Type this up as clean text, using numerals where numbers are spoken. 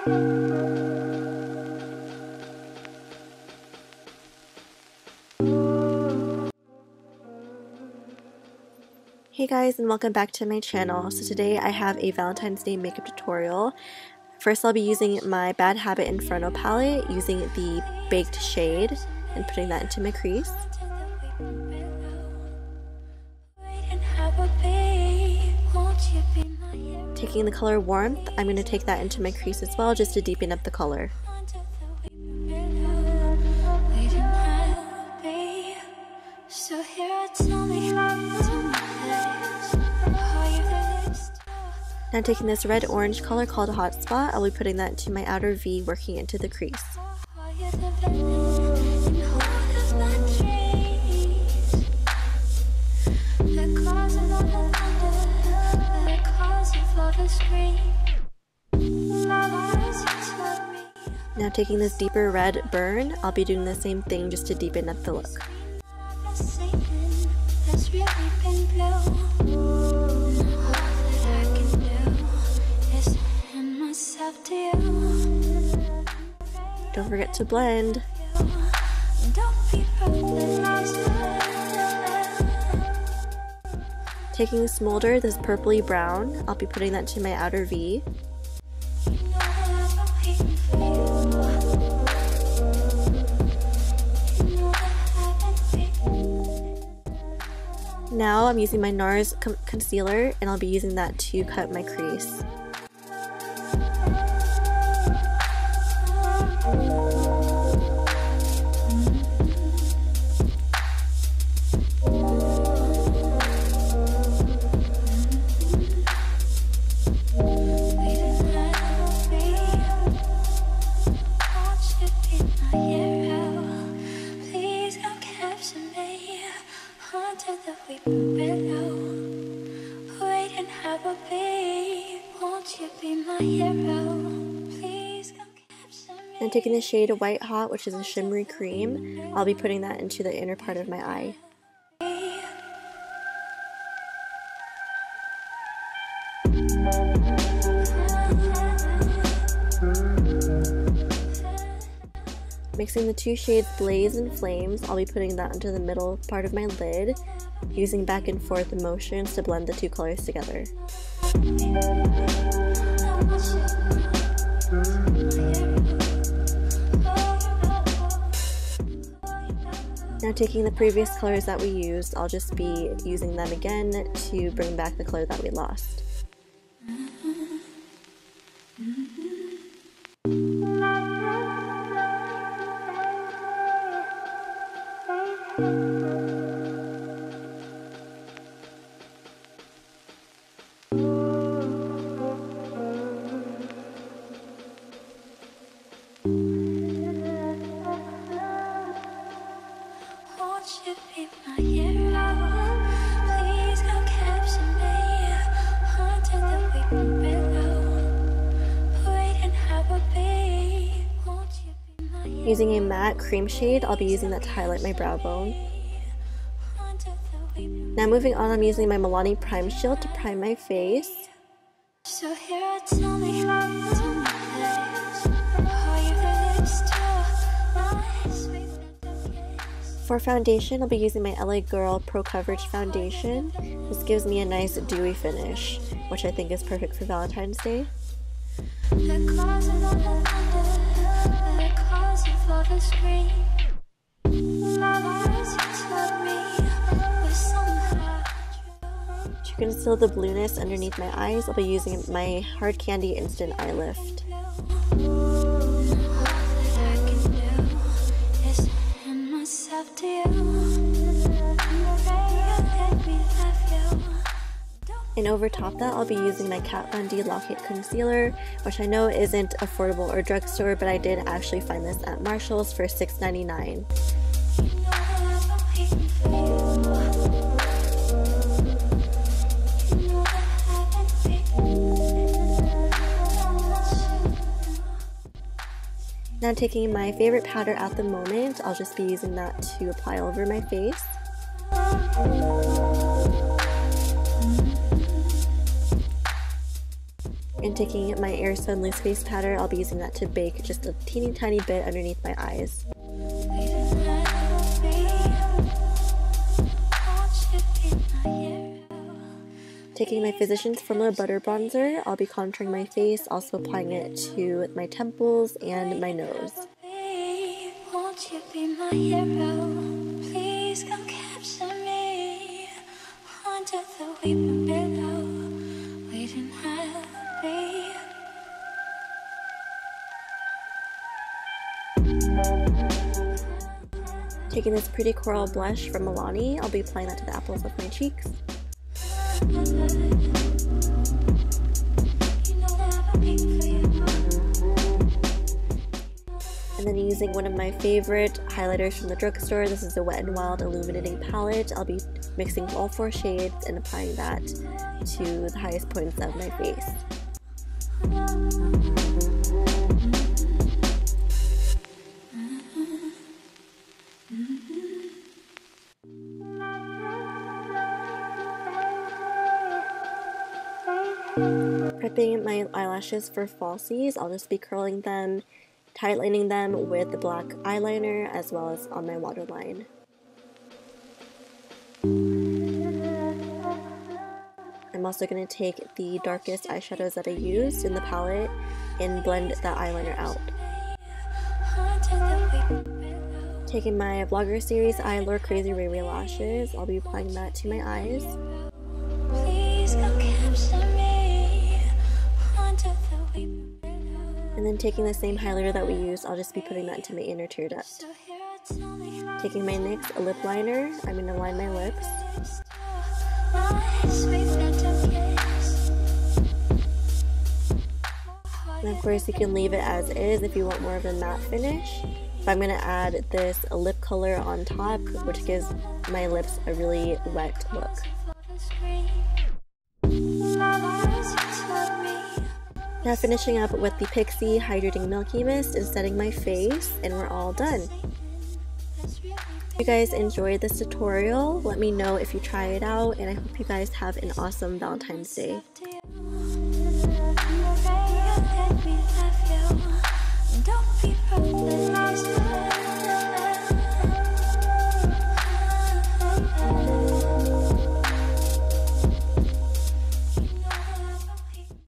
Hey guys, and welcome back to my channel. So today I have a Valentine's Day makeup tutorial. First I'll be using my Bad Habit Inferno palette, using the baked shade and putting that into my crease. Taking the color Warmth, I'm going to take that into my crease as well, just to deepen up the color. Now taking this red-orange color called Hotspot, I'll be putting that into my outer V, working into the crease. Now taking this deeper red Burn, I'll be doing the same thing just to deepen up the look. Don't forget to blend. Taking Smolder, this purpley brown, I'll be putting that to my outer V. Now I'm using my NARS concealer, and I'll be using that to cut my crease. And taking the shade White Hot, which is a shimmery cream, I'll be putting that into the inner part of my eye. Mixing the two shades Blaze and Flames, I'll be putting that into the middle part of my lid, using back and forth motions to blend the two colors together. Now taking the previous colors that we used, I'll just be using them again to bring back the color that we lost. Using a matte cream shade, I'll be using that to highlight my brow bone. Now moving on, I'm using my Milani Prime Shield to prime my face. For foundation, I'll be using my LA Girl Pro Coverage Foundation. This gives me a nice dewy finish, which I think is perfect for Valentine's Day. To conceal the blueness underneath my eyes, I'll be using my Hard Candy Instant Eye Lift. And over top that, I'll be using my Kat Von D Lock-It Concealer, which I know isn't affordable or drugstore, but I did actually find this at Marshall's for $6.99. Now taking my favorite powder at the moment, I'll just be using that to apply all over my face. And taking my Airspun loose face powder, I'll be using that to bake just a teeny tiny bit underneath my eyes. Taking my Physicians Formula Butter Bronzer, I'll be contouring my face, also applying it to my temples and my nose. Won't you be my hero? Please come capture me under the weeping willow, waiting happy. Taking this pretty coral blush from Milani, I'll be applying that to the apples of my cheeks. And then using one of my favorite highlighters from the drugstore, this is the Wet n Wild Illuminating palette. I'll be mixing all 4 shades and applying that to the highest points of my face. Prepping my eyelashes for falsies, I'll just be curling them, tightening them with the black eyeliner as well as on my waterline. I'm also going to take the darkest eyeshadows that I used in the palette and blend that eyeliner out. Taking my Vlogger Series Eyelure Crazy Ray Ray lashes, I'll be applying that to my eyes. And then taking the same highlighter that we used, I'll just be putting that into my inner tear duct. Taking my NYX lip liner, I'm going to line my lips. And of course you can leave it as is if you want more of a matte finish. But I'm going to add this lip color on top, which gives my lips a really wet look. Now finishing up with the Pixi Hydrating Milky Mist and setting my face, and we're all done. If you guys enjoyed this tutorial, let me know if you try it out, and I hope you guys have an awesome Valentine's Day.